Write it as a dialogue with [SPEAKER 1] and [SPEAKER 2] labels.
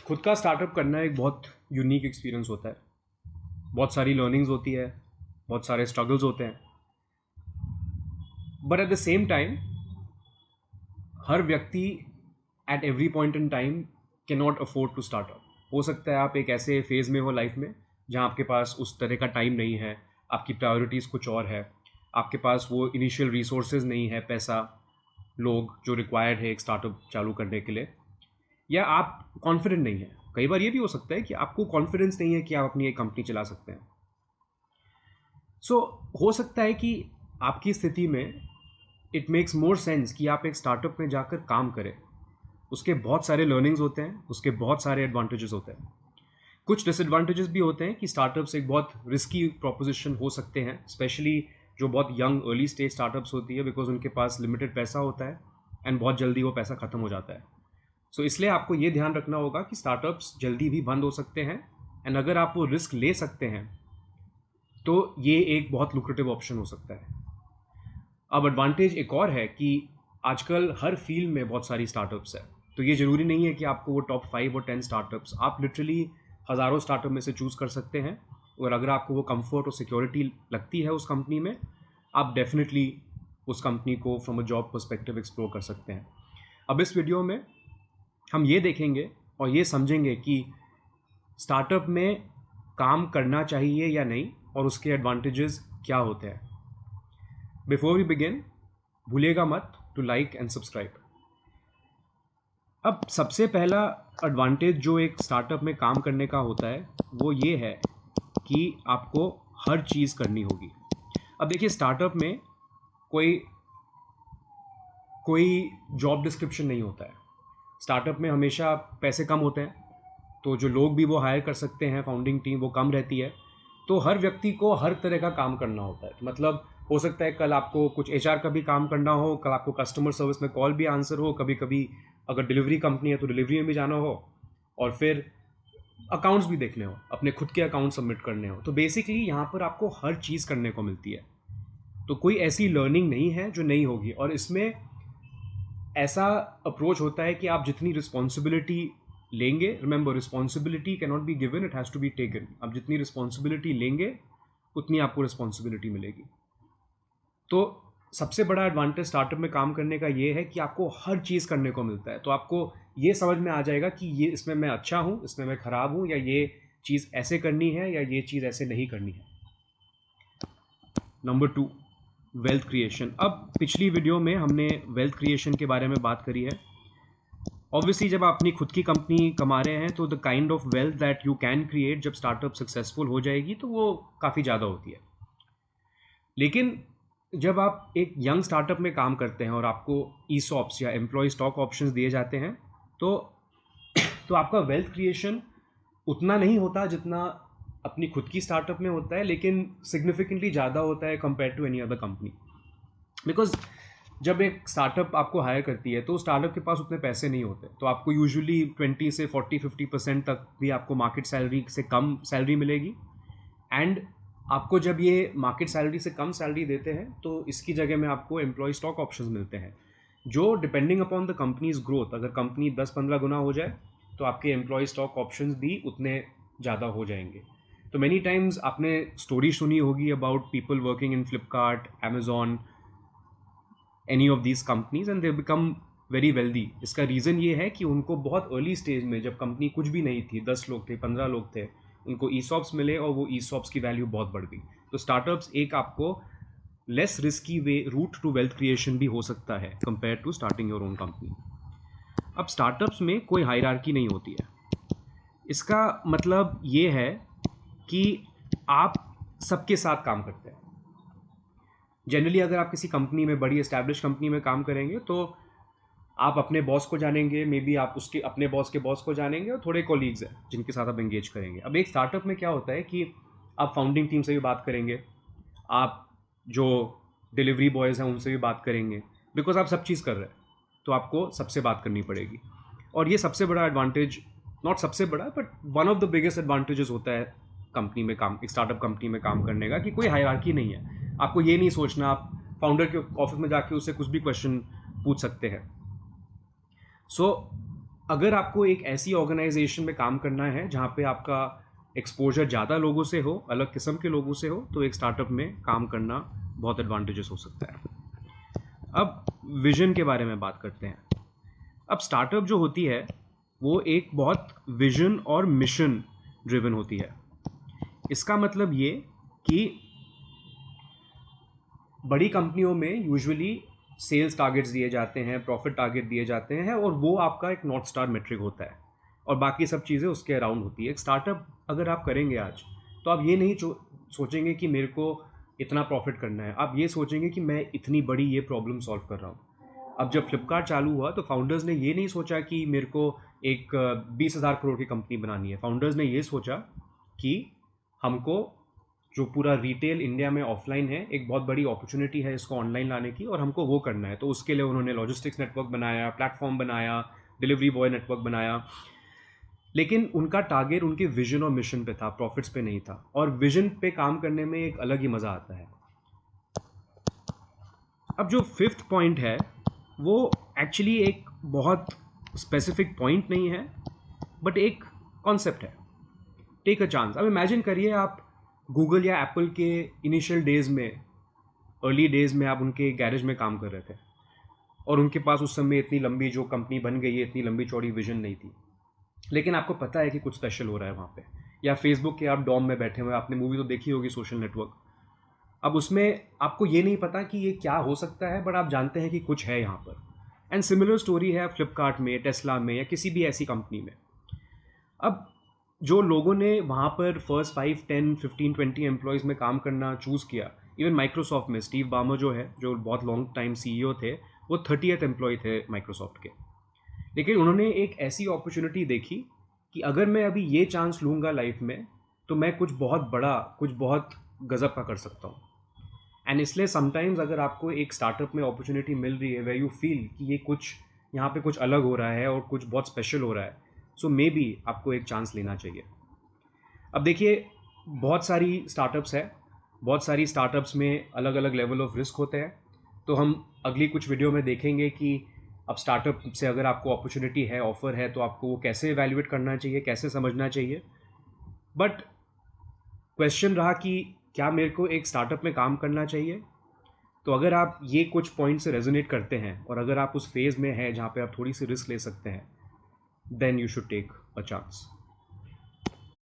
[SPEAKER 1] खुद का स्टार्टअप करना एक बहुत यूनिक एक्सपीरियंस होता है। बहुत सारी लर्निंग्स होती है, बहुत सारे स्ट्रगल्स होते हैं, but at the same time हर व्यक्ति at every point in time can not afford to startup. हो सकता है आप एक ऐसे फेज़ में हो लाइफ में जहाँ आपके पास उस तरह का टाइम नहीं है, आपकी प्रायोरिटीज़ कुछ और है, आपके पास वो इनिशियल रिसोर्सेज नहीं है, पैसा, लोग जो रिक्वायर्ड है एक स्टार्टअप चालू करने के लिए, या आप कॉन्फिडेंट नहीं है। कई बार ये भी हो सकता है कि आपको कॉन्फिडेंस नहीं है कि आप अपनी एक कंपनी चला सकते हैं। सो हो सकता है कि आपकी स्थिति में इट मेक्स मोर सेंस कि आप एक स्टार्टअप में जाकर काम करें। उसके बहुत सारे लर्निंग्स होते हैं, उसके बहुत सारे एडवांटेजेस होते हैं। कुछ डिसएडवांटेजेस भी होते हैं कि स्टार्टअप्स एक बहुत रिस्की प्रोपोजिशन हो सकते हैं, स्पेशली जो बहुत यंग अर्ली स्टेज स्टार्टअप्स होती है, बिकॉज उनके पास लिमिटेड पैसा होता है एंड बहुत जल्दी वो पैसा ख़त्म हो जाता है। सो इसलिए आपको ये ध्यान रखना होगा कि स्टार्टअप्स जल्दी भी बंद हो सकते हैं, एंड अगर आप वो रिस्क ले सकते हैं तो ये एक बहुत लुक्रेटिव ऑप्शन हो सकता है। अब एडवांटेज एक और है कि आजकल हर फील्ड में बहुत सारी स्टार्टअप्स है, तो ये ज़रूरी नहीं है कि आपको वो टॉप 5 और 10 स्टार्टअप्स, आप लिटरली हज़ारों स्टार्टअप में से चूज़ कर सकते हैं। और अगर आपको वो कंफर्ट और सिक्योरिटी लगती है उस कंपनी में, आप डेफिनेटली उस कंपनी को from a job perspective explore कर सकते हैं। अब इस वीडियो में हम ये देखेंगे और ये समझेंगे कि स्टार्टअप में काम करना चाहिए या नहीं और उसके एडवांटेजेस क्या होते हैं। बिफोर वी बिगिन, भूलिएगा मत टू लाइक एंड सब्सक्राइब। अब सबसे पहला एडवांटेज जो एक स्टार्टअप में काम करने का होता है वो ये है कि आपको हर चीज़ करनी होगी। अब देखिए, स्टार्टअप में कोई कोई जॉब डिस्क्रिप्शन नहीं होता है। स्टार्टअप में हमेशा पैसे कम होते हैं, तो जो लोग भी वो हायर कर सकते हैं, फाउंडिंग टीम वो कम रहती है, तो हर व्यक्ति को हर तरह का काम करना होता है। मतलब हो सकता है कल आपको कुछ एचआर का भी काम करना हो, कल आपको कस्टमर सर्विस में कॉल भी आंसर हो, कभी कभी अगर डिलीवरी कंपनी है तो डिलीवरी में भी जाना हो, और फिर अकाउंट्स भी देखने हो, अपने खुद के अकाउंट सबमिट करने हो। तो बेसिकली यहाँ पर आपको हर चीज़ करने को मिलती है, तो कोई ऐसी लर्निंग नहीं है जो नहीं होगी। और इसमें ऐसा अप्रोच होता है कि आप जितनी रिस्पॉन्सिबिलिटी लेंगे, remember responsibility can not be given, it has to be taken. आप जितनी रिस्पॉन्सिबिलिटी लेंगे उतनी आपको रिस्पॉन्सिबिलिटी मिलेगी। तो सबसे बड़ा एडवांटेज स्टार्टअप में काम करने का ये है कि आपको हर चीज़ करने को मिलता है। तो आपको ये समझ में आ जाएगा कि ये इसमें मैं अच्छा हूँ, इसमें मैं ख़राब हूँ, या ये चीज़ ऐसे करनी है या ये चीज़ ऐसे नहीं करनी है। Number 2, wealth creation. अब पिछली वीडियो में हमने वेल्थ क्रिएशन के बारे में बात करी है। ऑब्वियसली जब आप अपनी खुद की कंपनी कमा रहे हैं तो the kind of wealth that you can create जब स्टार्टअप सक्सेसफुल हो जाएगी तो वो काफ़ी ज़्यादा होती है। लेकिन जब आप एक यंग स्टार्टअप में काम करते हैं और आपको ईसॉप्स या एम्प्लॉय स्टॉक ऑप्शंस दिए जाते हैं तो आपका वेल्थ क्रिएशन उतना नहीं होता जितना अपनी खुद की स्टार्टअप में होता है, लेकिन सिग्निफिकेंटली ज़्यादा होता है compare to any other company. Because जब एक स्टार्टअप आपको हायर करती है तो स्टार्टअप के पास उतने पैसे नहीं होते, तो आपको यूजुअली 20 से 40-50% तक भी आपको मार्केट सैलरी से कम सैलरी मिलेगी। एंड आपको जब ये मार्केट सैलरी से कम सैलरी देते हैं तो इसकी जगह में आपको एम्प्लॉय स्टॉक ऑप्शंस मिलते हैं, जो depending upon the companies growth, अगर कंपनी 10-15 गुना हो जाए तो आपके एम्प्लॉय स्टॉक ऑप्शंस भी उतने ज़्यादा हो जाएंगे। तो मैनी टाइम्स आपने स्टोरी सुनी होगी about people working in Flipkart, Amazon, any of these companies, and they become very wealthy. इसका रीज़न ये है कि उनको बहुत अर्ली स्टेज में, जब कंपनी कुछ भी नहीं थी, 10 लोग थे, 15 लोग थे, उनको ईसॉप्स मिले और वो ईसॉप्स की वैल्यू बहुत बढ़ गई। तो स्टार्टअप्स एक आपको less risky way route to wealth creation भी हो सकता है compare to starting your own company. अब स्टार्टअप्स में कोई हायरार्की नहीं होती है। इसका मतलब ये है कि आप सबके साथ काम करते हैं। जनरली अगर आप किसी कंपनी में, बड़ी एस्टैब्लिश कंपनी में काम करेंगे तो आप अपने बॉस को जानेंगे, मे बी आप उसके अपने बॉस के बॉस को जानेंगे, और थोड़े कॉलीग्स हैं जिनके साथ आप एंगेज करेंगे। अब एक स्टार्टअप में क्या होता है कि आप फाउंडिंग टीम से भी बात करेंगे, आप जो डिलीवरी बॉयज़ हैं उनसे भी बात करेंगे, बिकॉज आप सब चीज़ कर रहे हैं तो आपको सबसे बात करनी पड़ेगी। और ये सबसे बड़ा एडवांटेज, नॉट सबसे बड़ा but one of the biggest advantages होता है कंपनी में काम, एक स्टार्टअप कंपनी में काम करने का, कि कोई हायरार्की नहीं है। आपको ये नहीं सोचना, आप फाउंडर के ऑफिस में जाके उससे कुछ भी क्वेश्चन पूछ सकते हैं। सो अगर आपको एक ऐसी ऑर्गेनाइजेशन में काम करना है जहाँ पे आपका एक्सपोजर ज़्यादा लोगों से हो, अलग किस्म के लोगों से हो, तो एक स्टार्टअप में काम करना बहुत एडवांटेजेस हो सकता है। अब विजन के बारे में बात करते हैं। अब स्टार्टअप जो होती है वो एक बहुत विजन और मिशन ड्रिवन होती है। इसका मतलब ये कि बड़ी कंपनियों में यूजुअली सेल्स टारगेट्स दिए जाते हैं, प्रॉफिट टारगेट दिए जाते हैं, और वो आपका एक नॉर्थ स्टार मेट्रिक होता है, और बाकी सब चीज़ें उसके अराउंड होती है। एक स्टार्टअप अगर आप करेंगे आज, तो आप ये नहीं सोचेंगे कि मेरे को इतना प्रॉफिट करना है, आप ये सोचेंगे कि मैं इतनी बड़ी ये प्रॉब्लम सॉल्व कर रहा हूँ। अब जब फ्लिपकार्ट चालू हुआ तो फाउंडर्स ने ये नहीं सोचा कि मेरे को एक 20,000 करोड़ की कंपनी बनानी है। फाउंडर्स ने ये सोचा कि हमको जो पूरा रिटेल इंडिया में ऑफलाइन है, एक बहुत बड़ी अपॉर्चुनिटी है इसको ऑनलाइन लाने की, और हमको वो करना है। तो उसके लिए उन्होंने लॉजिस्टिक्स नेटवर्क बनाया, प्लेटफॉर्म बनाया, डिलीवरी बॉय नेटवर्क बनाया। लेकिन उनका टारगेट उनके विजन और मिशन पे था, प्रॉफिट्स पे नहीं था। और विजन पे काम करने में एक अलग ही मज़ा आता है। अब जो फिफ्थ पॉइंट है वो एक्चुअली एक बहुत स्पेसिफिक पॉइंट नहीं है, बट एक कॉन्सेप्ट है। Take a chance. अब इमेजिन करिए आप गूगल या एप्पल के इनिशियल डेज में, अर्ली डेज में आप उनके गैरेज में काम कर रहे थे, और उनके पास उस समय इतनी लंबी जो कंपनी बन गई है, इतनी लंबी चौड़ी विजन नहीं थी, लेकिन आपको पता है कि कुछ स्पेशल हो रहा है वहाँ पे। या फेसबुक के आप डॉम में बैठे हुए, आपने मूवी तो देखी होगी सोशल नेटवर्क। अब उसमें आपको ये नहीं पता कि ये क्या हो सकता है, बट आप जानते हैं कि कुछ है यहाँ पर। एंड सिमिलर स्टोरी है फ्लिपकार्ट में, टेस्ला में, या किसी भी ऐसी कंपनी में। अब जो लोगों ने वहाँ पर फर्स्ट 5, 10, 15, 20 एम्प्लॉयज़ में काम करना चूज़ किया, इवन माइक्रोसॉफ्ट में स्टीव बामर जो है, जो बहुत लॉन्ग टाइम सीईओ थे, वो 30th एम्प्लॉय थे माइक्रोसॉफ्ट के। लेकिन उन्होंने एक ऐसी अपॉर्चुनिटी देखी कि अगर मैं अभी ये चांस लूँगा लाइफ में, तो मैं कुछ बहुत बड़ा, कुछ बहुत गज़ब का कर सकता हूँ। एंड इसलिए समटाइम्स अगर आपको एक स्टार्टअप में अपॉर्चुनिटी मिल रही है वे यू फील कि ये कुछ यहाँ पे कुछ अलग हो रहा है और कुछ बहुत स्पेशल हो रहा है, सो मे बी आपको एक चांस लेना चाहिए। अब देखिए, बहुत सारी स्टार्टअप्स है, बहुत सारी स्टार्टअप्स में अलग अलग लेवल ऑफ रिस्क होते हैं। तो हम अगली कुछ वीडियो में देखेंगे कि अब स्टार्टअप से अगर आपको अपॉर्चुनिटी है, ऑफर है, तो आपको वो कैसे इवैल्यूएट करना चाहिए, कैसे समझना चाहिए। बट क्वेश्चन रहा कि क्या मेरे को एक स्टार्टअप में काम करना चाहिए। तो अगर आप ये कुछ पॉइंट से रेजोनेट करते हैं, और अगर आप उस फेज़ में हैं जहाँ पे आप थोड़ी सी रिस्क ले सकते हैं, then you should take a chance.